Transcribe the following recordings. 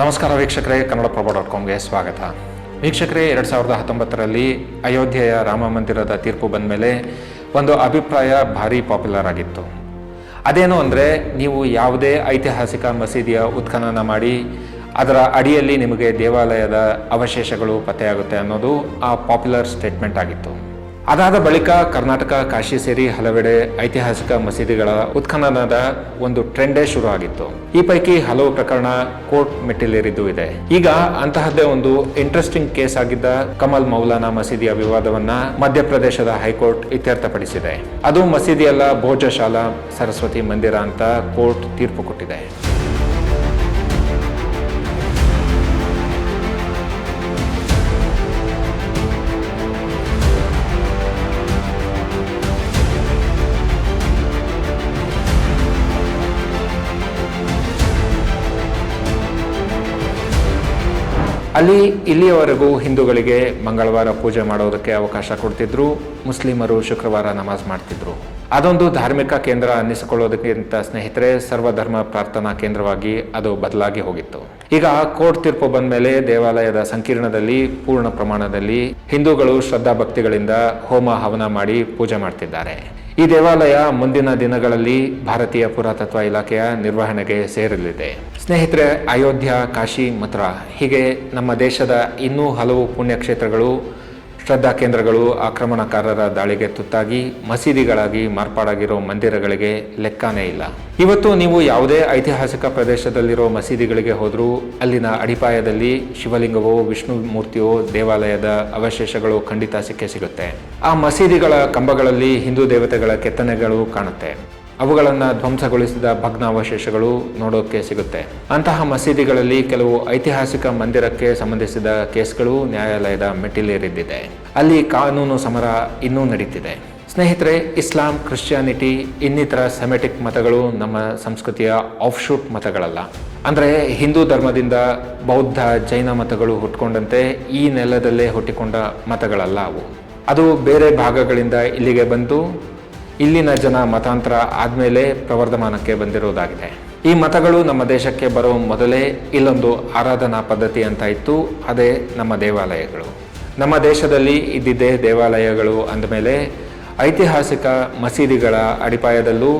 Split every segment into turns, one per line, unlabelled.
ನಮಸ್ಕಾರ ವೀಕ್ಷಕರೇ, ಕನ್ನಡಪ್ರಭ.comಗೆ ಸ್ವಾಗತ. ವೀಕ್ಷಕರೇ, 2019ರಲ್ಲಿ ಅಯೋಧ್ಯೆಯ ರಾಮ ಮಂದಿರದ ತೀರ್ಪು ಬಂದ ಮೇಲೆ ಒಂದು ಅಭಿಪ್ರಾಯ ಭಾರಿ ಪಾಪ್ಯುಲರ್ ಆಗಿತ್ತು. ಅದೇನು ಅಂದರೆ, ನೀವು ಯಾವುದೇ ಐತಿಹಾಸಿಕ ಮಸೀದಿಯ ಉತ್ಖನನ ಮಾಡಿ ಅದರ ಅಡಿಯಲ್ಲಿ ನಿಮಗೆ ದೇವಾಲಯದ ಅವಶೇಷಗಳು ಪತ್ತೆಯಾಗುತ್ತೆ ಅನ್ನೋದು ಆ ಪಾಪ್ಯುಲರ್ ಸ್ಟೇಟ್ಮೆಂಟ್ ಆಗಿತ್ತು. ಅದಾದ ಬಳಿಕ ಕರ್ನಾಟಕ, ಕಾಶಿ ಸೇರಿ ಹಲವೆಡೆ ಐತಿಹಾಸಿಕ ಮಸೀದಿಗಳ ಉತ್ಖನನದ ಒಂದು ಟ್ರೆಂಡೇ ಶುರು ಆಗಿತ್ತು. ಈ ಪೈಕಿ ಹಲವು ಪ್ರಕರಣ ಕೋರ್ಟ್ ಮೆಟ್ಟಿಲೇರಿದ್ದು ಇದೆ. ಈಗ ಅಂತಹದ್ದೇ ಒಂದು ಇಂಟ್ರೆಸ್ಟಿಂಗ್ ಕೇಸ್ ಆಗಿದ್ದ ಕಮಲ್ ಮೌಲಾನಾ ಮಸೀದಿಯ ವಿವಾದವನ್ನ ಮಧ್ಯಪ್ರದೇಶದ ಹೈಕೋರ್ಟ್ ಇತ್ಯರ್ಥಪಡಿಸಿದೆ. ಅದು ಮಸೀದಿಯಲ್ಲ, ಭೋಜಶಾಲಾ ಸರಸ್ವತಿ ಮಂದಿರ ಅಂತ ಕೋರ್ಟ್ ತೀರ್ಪು ಕೊಟ್ಟಿದೆ. ಅಲ್ಲಿ ಇಲ್ಲಿಯವರೆಗೂ ಹಿಂದೂಗಳಿಗೆ ಮಂಗಳವಾರ ಪೂಜೆ ಮಾಡೋದಕ್ಕೆ ಅವಕಾಶ ಕೊಡ್ತಿದ್ರು, ಮುಸ್ಲಿಮರು ಶುಕ್ರವಾರ ನಮಾಜ್ ಮಾಡ್ತಿದ್ರು. ಅದೊಂದು ಧಾರ್ಮಿಕ ಕೇಂದ್ರ ಅನ್ನಿಸಿಕೊಳ್ಳೋದಕ್ಕಿಂತ ಸ್ನೇಹಿತರೆ, ಸರ್ವಧರ್ಮ ಪ್ರಾರ್ಥನಾ ಕೇಂದ್ರವಾಗಿ ಅದು ಬದಲಾಗಿ ಹೋಗಿತ್ತು. ಈಗ ಕೋರ್ಟ್ ತೀರ್ಪು ಬಂದ ಮೇಲೆ ದೇವಾಲಯದ ಸಂಕೀರ್ಣದಲ್ಲಿ ಪೂರ್ಣ ಪ್ರಮಾಣದಲ್ಲಿ ಹಿಂದೂಗಳು ಶ್ರದ್ಧಾ ಭಕ್ತಿಗಳಿಂದ ಹೋಮ ಹವನ ಮಾಡಿ ಪೂಜೆ ಮಾಡ್ತಿದ್ದಾರೆ. ಈ ದೇವಾಲಯ ಮುಂದಿನ ದಿನಗಳಲ್ಲಿ ಭಾರತೀಯ ಪುರಾತತ್ವ ಇಲಾಖೆಯ ನಿರ್ವಹಣೆಗೆ ಸೇರಲಿದೆ. ಸ್ನೇಹಿತರೆ, ಅಯೋಧ್ಯ, ಕಾಶಿ, ಮಥುರಾ ಹೀಗೆ ನಮ್ಮ ದೇಶದ ಇನ್ನೂ ಹಲವು ಪುಣ್ಯಕ್ಷೇತ್ರಗಳು, ಶ್ರದ್ಧಾ ಕೇಂದ್ರಗಳು ಆಕ್ರಮಣಕಾರರ ದಾಳಿಗೆ ತುತ್ತಾಗಿ ಮಸೀದಿಗಳಾಗಿ ಮಾರ್ಪಾಡಾಗಿರೋ ಮಂದಿರಗಳಿಗೆ ಲೆಕ್ಕನೇ ಇಲ್ಲ. ಇವತ್ತು ನೀವು ಯಾವುದೇ ಐತಿಹಾಸಿಕ ಪ್ರದೇಶದಲ್ಲಿರೋ ಮಸೀದಿಗಳಿಗೆ ಹೋದರೂ ಅಲ್ಲಿನ ಅಡಿಪಾಯದಲ್ಲಿ ಶಿವಲಿಂಗವೋ ವಿಷ್ಣು ಮೂರ್ತಿಯೋ ದೇವಾಲಯದ ಅವಶೇಷಗಳು ಖಂಡಿತ ಸಿಕ್ಕೇ ಸಿಗುತ್ತೆ. ಆ ಮಸೀದಿಗಳ ಕಂಬಗಳಲ್ಲಿ ಹಿಂದೂ ದೇವತೆಗಳ ಕೆತ್ತನೆಗಳು ಕಾಣುತ್ತೆ. ಅವುಗಳನ್ನು ಧ್ವಂಸಗೊಳಿಸಿದ ಭಗ್ನಾವಶೇಷಗಳು ನೋಡೋಕ್ಕೆ ಸಿಗುತ್ತೆ. ಅಂತಹ ಮಸೀದಿಗಳಲ್ಲಿ ಕೆಲವು ಐತಿಹಾಸಿಕ ಮಂದಿರಕ್ಕೆ ಸಂಬಂಧಿಸಿದ ಕೇಸ್ಗಳು ನ್ಯಾಯಾಲಯದ ಮೆಟ್ಟಿಲೇರಿದ್ದಿದೆ. ಅಲ್ಲಿ ಕಾನೂನು ಸಮರ ಇನ್ನೂ ನಡೀತಿದೆ. ಸ್ನೇಹಿತರೆ, ಇಸ್ಲಾಂ, ಕ್ರಿಶ್ಚಿಯಾನಿಟಿ ಇನ್ನಿತರ ಸೆಮೆಟಿಕ್ ಮತಗಳು ನಮ್ಮ ಸಂಸ್ಕೃತಿಯ ಆಫ್ಶೂಟ್ ಮತಗಳಲ್ಲ. ಅಂದರೆ ಹಿಂದೂ ಧರ್ಮದಿಂದ ಬೌದ್ಧ, ಜೈನ ಮತಗಳು ಹುಟ್ಕೊಂಡಂತೆ ಈ ನೆಲದಲ್ಲೇ ಹುಟ್ಟಿಕೊಂಡ ಮತಗಳಲ್ಲ ಅವು. ಅದು ಬೇರೆ ಭಾಗಗಳಿಂದ ಇಲ್ಲಿಗೆ ಬಂದು ಇಲ್ಲಿನ ಜನ ಮತಾಂತರ ಆದಮೇಲೆ ಪ್ರವರ್ಧಮಾನಕ್ಕೆ ಬಂದಿರುವುದಾಗಿದೆ. ಈ ಮತಗಳು ನಮ್ಮ ದೇಶಕ್ಕೆ ಬರೋ ಮೊದಲೇ ಇಲ್ಲೊಂದು ಆರಾಧನಾ ಪದ್ಧತಿ ಅಂತ ಇತ್ತು, ಅದೇ ನಮ್ಮ ದೇವಾಲಯಗಳು. ನಮ್ಮ ದೇಶದಲ್ಲಿ ಇದ್ದಿದ್ದೇ ದೇವಾಲಯಗಳು ಅಂದಮೇಲೆ ಐತಿಹಾಸಿಕ ಮಸೀದಿಗಳ ಅಡಿಪಾಯದಲ್ಲೂ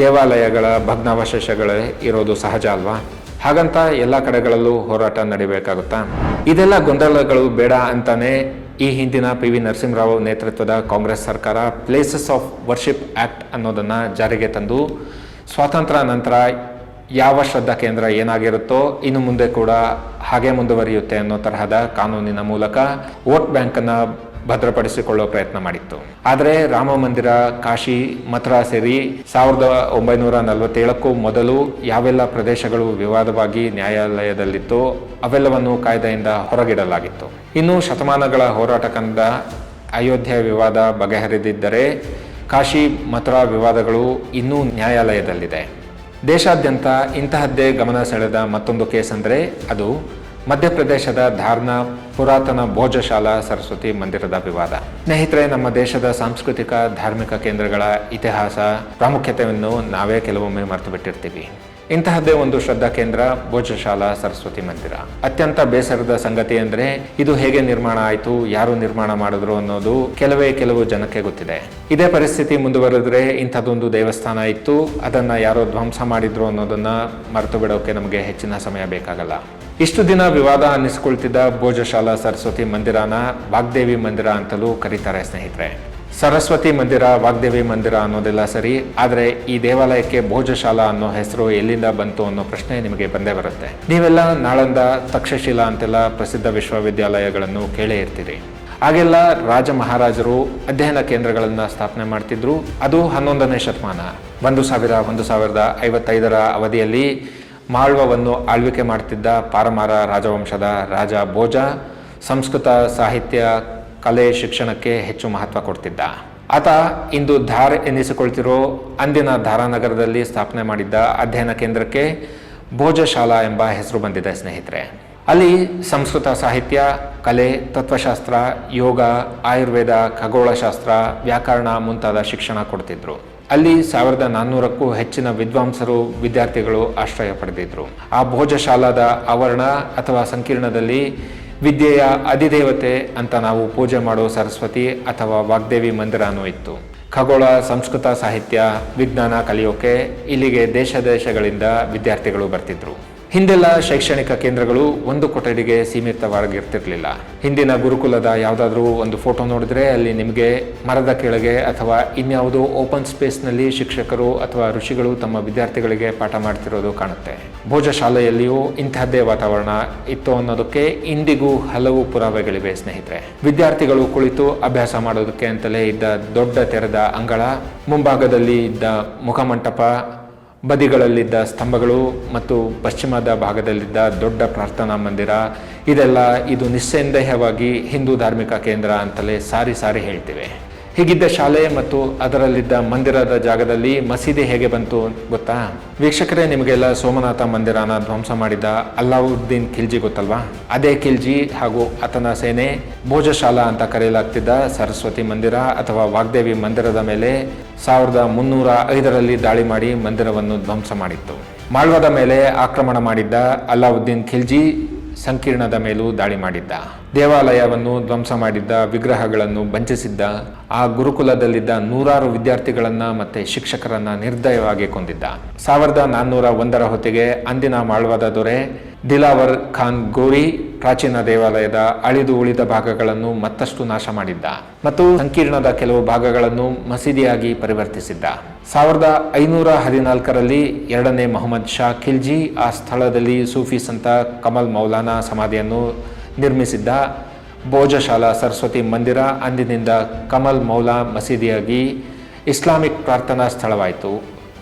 ದೇವಾಲಯಗಳ ಭಗ್ನಾವಶೇಷಗಳೇ ಇರೋದು ಸಹಜ ಅಲ್ವಾ? ಹಾಗಂತ ಎಲ್ಲ ಕಡೆಗಳಲ್ಲೂ ಹೋರಾಟ ನಡಿಬೇಕಾಗುತ್ತಾ? ಇದೆಲ್ಲ ಗೊಂದಲಗಳು ಬೇಡ ಅಂತಾನೆ ಈ ಹಿಂದಿನ PV ನರಸಿಂಹರಾವ್ ನೇತೃತ್ವದ ಕಾಂಗ್ರೆಸ್ ಸರ್ಕಾರ ಪ್ಲೇಸಸ್ ಆಫ್ ವರ್ಷಿಪ್ ಆ್ಯಕ್ಟ್ ಅನ್ನೋದನ್ನು ಜಾರಿಗೆ ತಂದು ಸ್ವಾತಂತ್ರ್ಯ ನಂತರ ಯಾವ ಶ್ರದ್ಧಾ ಕೇಂದ್ರ ಏನಾಗಿರುತ್ತೋ ಇನ್ನು ಮುಂದೆ ಕೂಡ ಹಾಗೆ ಮುಂದುವರಿಯುತ್ತೆ ಅನ್ನೋ ತರಹದ ಕಾನೂನಿನ ಮೂಲಕ ವೋಟ್ ಬ್ಯಾಂಕನ್ನು ಭದ್ರಪಡಿಸಿಕೊಳ್ಳೋ ಪ್ರಯತ್ನ ಮಾಡಿತ್ತು. ಆದರೆ ರಾಮ ಮಂದಿರ, ಕಾಶಿ, ಮಥುರಾ ಸೇರಿ 1947ಕ್ಕೂ ಮೊದಲು ಯಾವೆಲ್ಲ ಪ್ರದೇಶಗಳು ವಿವಾದವಾಗಿ ನ್ಯಾಯಾಲಯದಲ್ಲಿತ್ತೋ ಅವೆಲ್ಲವನ್ನು ಕಾಯ್ದೆಯಿಂದ ಹೊರಗಿಡಲಾಗಿತ್ತು. ಇನ್ನು ಶತಮಾನಗಳ ಹೋರಾಟ ಕಂಡ ಅಯೋಧ್ಯೆ ವಿವಾದ ಬಗೆಹರಿದಿದ್ದರೆ ಕಾಶಿ, ಮಥುರಾ ವಿವಾದಗಳು ಇನ್ನೂ ನ್ಯಾಯಾಲಯದಲ್ಲಿದೆ. ದೇಶಾದ್ಯಂತ ಇಂತಹದ್ದೇ ಗಮನ ಸೆಳೆದ ಮತ್ತೊಂದು ಕೇಸ್ ಅಂದರೆ ಅದು ಮಧ್ಯಪ್ರದೇಶದ ಧಾರ್ನ ಪುರಾತನ ಭೋಜಶಾಲಾ ಸರಸ್ವತಿ ಮಂದಿರದ ವಿವಾದ. ಸ್ನೇಹಿತರೆ, ನಮ್ಮ ದೇಶದ ಸಾಂಸ್ಕೃತಿಕ ಧಾರ್ಮಿಕ ಕೇಂದ್ರಗಳ ಇತಿಹಾಸ, ಪ್ರಾಮುಖ್ಯತೆಯನ್ನು ನಾವೇ ಕೆಲವೊಮ್ಮೆ ಮರೆತು ಬಿಟ್ಟಿರ್ತೀವಿ. ಇಂತಹದ್ದೇ ಒಂದು ಶ್ರದ್ಧಾ ಕೇಂದ್ರ ಭೋಜಶಾಲಾ ಸರಸ್ವತಿ ಮಂದಿರ. ಅತ್ಯಂತ ಬೇಸರದ ಸಂಗತಿ ಅಂದರೆ ಇದು ಹೇಗೆ ನಿರ್ಮಾಣ ಆಯಿತು, ಯಾರು ನಿರ್ಮಾಣ ಮಾಡಿದ್ರು ಅನ್ನೋದು ಕೆಲವು ಜನಕ್ಕೆ ಗೊತ್ತಿದೆ. ಇದೇ ಪರಿಸ್ಥಿತಿ ಮುಂದುವರೆದ್ರೆ ಇಂಥದ್ದೊಂದು ದೇವಸ್ಥಾನ ಇತ್ತು, ಅದನ್ನು ಯಾರೋ ಧ್ವಂಸ ಮಾಡಿದ್ರು ಅನ್ನೋದನ್ನ ಮರೆತು ಬಿಡೋಕೆ ನಮಗೆ ಹೆಚ್ಚಿನ ಸಮಯ ಬೇಕಾಗಲ್ಲ. ಇಷ್ಟು ದಿನ ವಿವಾದ ಅನ್ನಿಸಿಕೊಳ್ತಿದ್ದ ಭೋಜಶಾಲಾ ಸರಸ್ವತಿ ಮಂದಿರನ ವಾಗ್ದೇವಿ ಮಂದಿರ ಅಂತಲೂ ಕರೀತಾರೆ. ಸ್ನೇಹಿತರೆ, ಸರಸ್ವತಿ ಮಂದಿರ, ವಾಗ್ದೇವಿ ಮಂದಿರ ಅನ್ನೋದೆಲ್ಲ ಸರಿ, ಆದರೆ ಈ ದೇವಾಲಯಕ್ಕೆ ಭೋಜಶಾಲಾ ಅನ್ನೋ ಹೆಸರು ಎಲ್ಲಿಂದ ಬಂತು ಅನ್ನೋ ಪ್ರಶ್ನೆ ನಿಮಗೆ ಬಂದೇ ಬರುತ್ತೆ. ನೀವೆಲ್ಲ ನಾಳಂದ, ತಕ್ಷಶಿಲಾ ಅಂತೆಲ್ಲ ಪ್ರಸಿದ್ಧ ವಿಶ್ವವಿದ್ಯಾಲಯಗಳನ್ನು ಕೇಳೇ ಇರ್ತೀರಿ. ಆಗೆಲ್ಲ ರಾಜ ಮಹಾರಾಜರು ಅಧ್ಯಯನ ಕೇಂದ್ರಗಳನ್ನು ಸ್ಥಾಪನೆ ಮಾಡ್ತಿದ್ರು. ಅದು 11ನೇ ಶತಮಾನ, 1055ರ ಅವಧಿಯಲ್ಲಿ ಮಾಳ್ವವನ್ನು ಆಳ್ವಿಕೆ ಮಾಡ್ತಿದ್ದ ಪಾರಮಾರ ರಾಜವಂಶದ ರಾಜ ಭೋಜ ಸಂಸ್ಕೃತ ಸಾಹಿತ್ಯ, ಕಲೆ, ಶಿಕ್ಷಣಕ್ಕೆ ಹೆಚ್ಚು ಮಹತ್ವ ಕೊಡ್ತಿದ್ದ. ಆತ ಇಂದು ಧಾರ್ ಎನ್ನಿಸಿಕೊಳ್ತಿರೋ ಅಂದಿನ ಧಾರಾನಗರದಲ್ಲಿ ಸ್ಥಾಪನೆ ಮಾಡಿದ್ದ ಅಧ್ಯಯನ ಕೇಂದ್ರಕ್ಕೆ ಭೋಜಶಾಲಾ ಎಂಬ ಹೆಸರು ಬಂದಿದೆ. ಸ್ನೇಹಿತರೆ, ಅಲ್ಲಿ ಸಂಸ್ಕೃತ ಸಾಹಿತ್ಯ, ಕಲೆ, ತತ್ವಶಾಸ್ತ್ರ, ಯೋಗ, ಆಯುರ್ವೇದ, ಖಗೋಳಶಾಸ್ತ್ರ, ವ್ಯಾಕರಣ ಮುಂತಾದ ಶಿಕ್ಷಣ ಕೊಡ್ತಿದ್ರು. ಅಲ್ಲಿ 1400ಕ್ಕೂ ಹೆಚ್ಚಿನ ವಿದ್ವಾಂಸರು ವಿದ್ಯಾರ್ಥಿಗಳು ಆಶ್ರಯ ಪಡೆದಿದ್ರು. ಆ ಭೋಜಶಾಲಾದ ಆವರಣ ಅಥವಾ ಸಂಕೀರ್ಣದಲ್ಲಿ ವಿದ್ಯೆಯ ಅಧಿದೇವತೆ ಅಂತ ನಾವು ಪೂಜೆ ಮಾಡೋ ಸರಸ್ವತಿ ಅಥವಾ ವಾಗ್ದೇವಿ ಮಂದಿರನೂ ಇತ್ತು. ಖಗೋಳ, ಸಂಸ್ಕೃತ, ಸಾಹಿತ್ಯ, ವಿಜ್ಞಾನ ಕಲಿಯೋಕೆ ಇಲ್ಲಿಗೆ ದೇಶಗಳಿಂದ ವಿದ್ಯಾರ್ಥಿಗಳು ಬರ್ತಿದ್ರು. ಹಿಂದೆಲ್ಲ ಶೈಕ್ಷಣಿಕ ಕೇಂದ್ರಗಳು ಒಂದು ಕೊಠಡಿಗೆ ಸೀಮಿತವಾಗಿರ್ತಿರ್ಲಿಲ್ಲ. ಹಿಂದಿನ ಗುರುಕುಲದ ಯಾವುದಾದ್ರೂ ಒಂದು ಫೋಟೋ ನೋಡಿದ್ರೆ ಅಲ್ಲಿ ನಿಮಗೆ ಮರದ ಕೆಳಗೆ ಅಥವಾ ಇನ್ಯಾವುದೋ ಓಪನ್ ಸ್ಪೇಸ್ನಲ್ಲಿ ಶಿಕ್ಷಕರು ಅಥವಾ ಋಷಿಗಳು ತಮ್ಮ ವಿದ್ಯಾರ್ಥಿಗಳಿಗೆ ಪಾಠ ಮಾಡ್ತಿರೋದು ಕಾಣುತ್ತೆ. ಭೋಜಶಾಲೆಯಲ್ಲಿಯೂ ಇಂತಹದ್ದೇ ವಾತಾವರಣ ಇತ್ತು ಅನ್ನೋದಕ್ಕೆ ಇಂದಿಗೂ ಹಲವು ಪುರಾವೆಗಳಿವೆ ಸ್ನೇಹಿತರೆ. ವಿದ್ಯಾರ್ಥಿಗಳು ಕುಳಿತು ಅಭ್ಯಾಸ ಮಾಡೋದಕ್ಕೆ ಅಂತಲೇ ಇದ್ದ ದೊಡ್ಡ ತೆರೆದ ಅಂಗಳ, ಮುಂಭಾಗದಲ್ಲಿ ಇದ್ದ ಮುಖಮಂಟಪ, ಬದಿಗಳಲ್ಲಿದ್ದ ಸ್ತಂಭಗಳು ಮತ್ತು ಪಶ್ಚಿಮದ ಭಾಗದಲ್ಲಿದ್ದ ದೊಡ್ಡ ಪ್ರಾರ್ಥನಾ ಮಂದಿರ, ಇದು ನಿಸ್ಸಂದೇಹವಾಗಿ ಹಿಂದೂ ಧಾರ್ಮಿಕ ಕೇಂದ್ರ ಅಂತಲೇ ಸಾರಿ ಹೇಳ್ತಿವೆ. ಹೀಗಿದ್ದ ಶಾಲೆ ಮತ್ತು ಅದರಲ್ಲಿದ್ದ ಮಂದಿರದ ಜಾಗದಲ್ಲಿ ಮಸೀದಿ ಹೇಗೆ ಬಂತು ಗೊತ್ತಾ? ವೀಕ್ಷಕರೇ, ನಿಮಗೆಲ್ಲ ಸೋಮನಾಥ ಮಂದಿರನ ಧ್ವಂಸ ಮಾಡಿದ ಅಲ್ಲಾವುದ್ದೀನ್ ಖಿಲ್ಜಿ ಗೊತ್ತಲ್ವಾ? ಅದೇ ಖಿಲ್ಜಿ ಹಾಗೂ ಆತನ ಸೇನೆ ಭೋಜಶಾಲಾ ಅಂತ ಕರೆಯಲಾಗ್ತಿದ್ದ ಸರಸ್ವತಿ ಮಂದಿರ ಅಥವಾ ವಾಗ್ದೇವಿ ಮಂದಿರದ ಮೇಲೆ 1305ರಲ್ಲಿ ದಾಳಿ ಮಾಡಿ ಮಂದಿರವನ್ನು ಧ್ವಂಸ ಮಾಡಿತ್ತು. ಮಾಳ್ವಾದ ಮೇಲೆ ಆಕ್ರಮಣ ಮಾಡಿದ್ದ ಅಲ್ಲಾವುದ್ದೀನ್ ಖಿಲ್ಜಿ ಸಂಕೀರ್ಣದ ಮೇಲೂ ದಾಳಿ ಮಾಡಿದ್ದ, ದೇವಾಲಯವನ್ನು ಧ್ವಂಸ ಮಾಡಿದ್ದ, ವಿಗ್ರಹಗಳನ್ನು ಬಂಚಿಸಿದ್ದ, ಆ ಗುರುಕುಲದಲ್ಲಿದ್ದ ನೂರಾರು ವಿದ್ಯಾರ್ಥಿಗಳನ್ನ ಮತ್ತೆ ಶಿಕ್ಷಕರನ್ನ ನಿರ್ದಯವಾಗಿ ಕೊಂದಿದ್ದ. 1401ರ ಹೊತ್ತಿಗೆ ಅಂದಿನ ಮಾಳ್ವಾದ ದೊರೆ ದಿಲಾವರ್ ಖಾನ್ ಗೋರಿ ಪ್ರಾಚೀನ ದೇವಾಲಯದ ಅಳಿದು ಉಳಿದ ಭಾಗಗಳನ್ನು ಮತ್ತಷ್ಟು ನಾಶ ಮಾಡಿದ್ದ ಮತ್ತು ಸಂಕೀರ್ಣದ ಕೆಲವು ಭಾಗಗಳನ್ನು ಮಸೀದಿಯಾಗಿ ಪರಿವರ್ತಿಸಿದ್ದ. 1514ರಲ್ಲಿ 2ನೇ ಮೊಹಮ್ಮದ್ ಶಾ ಖಿಲ್ಜಿ ಆ ಸ್ಥಳದಲ್ಲಿ ಸೂಫಿ ಸಂತ ಕಮಲ್ ಮೌಲಾನಾ ಸಮಾಧಿಯನ್ನು ನಿರ್ಮಿಸಿದ್ದ. ಭೋಜಶಾಲಾ ಸರಸ್ವತಿ ಮಂದಿರ ಅಂದಿನಿಂದ ಕಮಲ್ ಮೌಲಾ ಮಸೀದಿಯಾಗಿ ಇಸ್ಲಾಮಿಕ್ ಪ್ರಾರ್ಥನಾ ಸ್ಥಳವಾಯಿತು.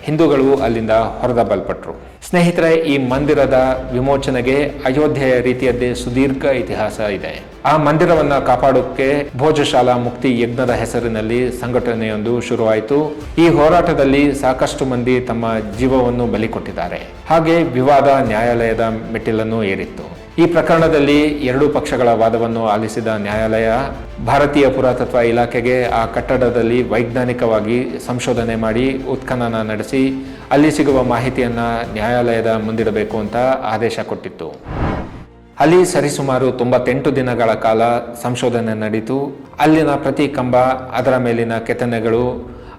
ಹಿಂದೂಗಳು ಅಲ್ಲಿಂದ ಹೊರದಬ್ಬಲ್ಪಟ್ರು. ಸ್ನೇಹಿತರೆ, ಈ ಮಂದಿರದ ವಿಮೋಚನೆಗೆ ಅಯೋಧ್ಯೆಯ ರೀತಿಯದ್ದೇ ಸುದೀರ್ಘ ಇತಿಹಾಸ ಇದೆ. ಆ ಮಂದಿರವನ್ನ ಕಾಪಾಡೋಕೆ ಭೋಜಶಾಲಾ ಮುಕ್ತಿ ಯಜ್ಞದ ಹೆಸರಿನಲ್ಲಿ ಸಂಘಟನೆಯೊಂದು ಶುರುವಾಯಿತು. ಈ ಹೋರಾಟದಲ್ಲಿ ಸಾಕಷ್ಟು ಮಂದಿ ತಮ್ಮ ಜೀವವನ್ನು ಬಲಿ ಕೊಟ್ಟಿದ್ದಾರೆ. ಹಾಗೆ ವಿವಾದ ನ್ಯಾಯಾಲಯದ ಮೆಟ್ಟಿಲನ್ನು ಏರಿತ್ತು. ಈ ಪ್ರಕರಣದಲ್ಲಿ ಎರಡೂ ಪಕ್ಷಗಳ ವಾದವನ್ನು ಆಲಿಸಿದ ನ್ಯಾಯಾಲಯ ಭಾರತೀಯ ಪುರಾತತ್ವ ಇಲಾಖೆಗೆ ಆ ಕಟ್ಟಡದಲ್ಲಿ ವೈಜ್ಞಾನಿಕವಾಗಿ ಸಂಶೋಧನೆ ಮಾಡಿ ಉತ್ಖನನ ನಡೆಸಿ ಅಲ್ಲಿ ಸಿಗುವ ಮಾಹಿತಿಯನ್ನು ನ್ಯಾಯಾಲಯದ ಮುಂದಿಡಬೇಕು ಅಂತ ಆದೇಶ ಕೊಟ್ಟಿತ್ತು. ಅಲ್ಲಿ ಸರಿಸುಮಾರು 98 ದಿನಗಳ ಕಾಲ ಸಂಶೋಧನೆ ನಡೆಯಿತು. ಅಲ್ಲಿನ ಪ್ರತಿ ಕಂಬ, ಅದರ ಮೇಲಿನ ಕೆತ್ತನೆಗಳು,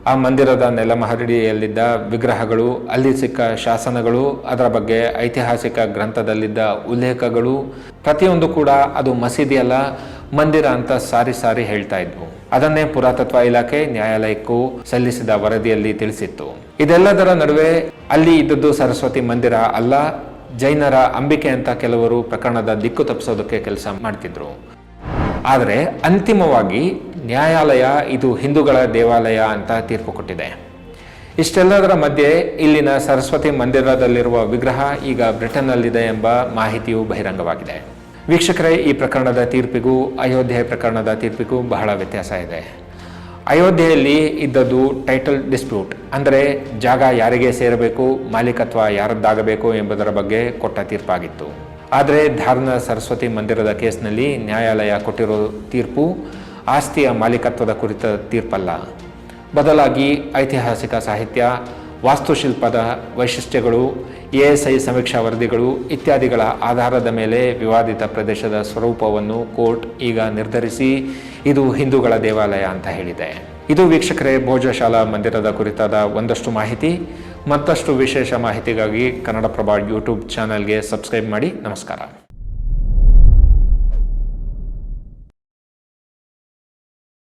ಆ ಮಂದಿರದ ನೆಲಮಹಡಿಯಲ್ಲಿದ್ದ ವಿಗ್ರಹಗಳು, ಅಲ್ಲಿ ಸಿಕ್ಕ ಶಾಸನಗಳು, ಅದರ ಬಗ್ಗೆ ಐತಿಹಾಸಿಕ ಗ್ರಂಥದಲ್ಲಿದ್ದ ಉಲ್ಲೇಖಗಳು, ಪ್ರತಿಯೊಂದು ಕೂಡ ಅದು ಮಸೀದಿಯಲ್ಲ, ಮಂದಿರ ಅಂತ ಸಾರಿ ಹೇಳ್ತಾ ಇದ್ವು. ಅದನ್ನೇ ಪುರಾತತ್ವ ಇಲಾಖೆ ನ್ಯಾಯಾಲಯಕ್ಕೂ ಸಲ್ಲಿಸಿದ ವರದಿಯಲ್ಲಿ ತಿಳಿಸಿತ್ತು. ಇದೆಲ್ಲದರ ನಡುವೆ ಅಲ್ಲಿ ಇದ್ದದ್ದು ಸರಸ್ವತಿ ಮಂದಿರ ಅಲ್ಲ, ಜೈನರ ಅಂಬಿಕೆ ಅಂತ ಕೆಲವರು ಪ್ರಕರಣದ ದಿಕ್ಕು ತಪ್ಪಿಸೋದಕ್ಕೆ ಕೆಲಸ ಮಾಡ್ತಿದ್ರು. ಆದರೆ ಅಂತಿಮವಾಗಿ ನ್ಯಾಯಾಲಯ ಇದು ಹಿಂದೂಗಳ ದೇವಾಲಯ ಅಂತ ತೀರ್ಪು ಕೊಟ್ಟಿದೆ. ಇಷ್ಟೆಲ್ಲದರ ಮಧ್ಯೆ ಇಲ್ಲಿನ ಸರಸ್ವತಿ ಮಂದಿರದಲ್ಲಿರುವ ವಿಗ್ರಹ ಈಗ ಬ್ರಿಟನ್ನಲ್ಲಿದೆ ಎಂಬ ಮಾಹಿತಿಯು ಬಹಿರಂಗವಾಗಿದೆ. ವೀಕ್ಷಕರೇ, ಈ ಪ್ರಕರಣದ ತೀರ್ಪಿಗೂ ಅಯೋಧ್ಯೆ ಪ್ರಕರಣದ ತೀರ್ಪಿಗೂ ಬಹಳ ವ್ಯತ್ಯಾಸ ಇದೆ. ಅಯೋಧ್ಯೆಯಲ್ಲಿ ಇದ್ದದ್ದು ಟೈಟಲ್ ಡಿಸ್ಪ್ಯೂಟ್, ಅಂದರೆ ಜಾಗ ಯಾರಿಗೆ ಸೇರಬೇಕು, ಮಾಲೀಕತ್ವ ಯಾರದ್ದಾಗಬೇಕು ಎಂಬುದರ ಬಗ್ಗೆ ಕೊಟ್ಟ ತೀರ್ಪಾಗಿತ್ತು. ಆದರೆ ಧಾರ್ನ ಸರಸ್ವತಿ ಮಂದಿರದ ಕೇಸ್ನಲ್ಲಿ ನ್ಯಾಯಾಲಯ ಕೊಟ್ಟಿರೋ ತೀರ್ಪು ಆಸ್ತಿಯ ಮಾಲೀಕತ್ವದ ಕುರಿತ ತೀರ್ಪಲ್ಲ. ಬದಲಾಗಿ ಐತಿಹಾಸಿಕ ಸಾಹಿತ್ಯ, ವಾಸ್ತುಶಿಲ್ಪದ ವೈಶಿಷ್ಟ್ಯಗಳು, ASI ಸಮೀಕ್ಷಾ ವರದಿಗಳು ಇತ್ಯಾದಿಗಳ ಆಧಾರದ ಮೇಲೆ ವಿವಾದಿತ ಪ್ರದೇಶದ ಸ್ವರೂಪವನ್ನು ಕೋರ್ಟ್ ಈಗ ನಿರ್ಧರಿಸಿ ಇದು ಹಿಂದೂಗಳ ದೇವಾಲಯ ಅಂತ ಹೇಳಿದೆ. ಇದು ವೀಕ್ಷಕರೇ ಭೋಜಶಾಲಾ ಮಂದಿರದ ಕುರಿತಾದ ಒಂದಷ್ಟು ಮಾಹಿತಿ. ಮತ್ತಷ್ಟು ವಿಶೇಷ ಮಾಹಿತಿಗಾಗಿ ಕನ್ನಡಪ್ರಭ ಯೂಟ್ಯೂಬ್ ಚಾನಲ್ಗೆ ಸಬ್ಸ್ಕ್ರೈಬ್ ಮಾಡಿ. ನಮಸ್ಕಾರ.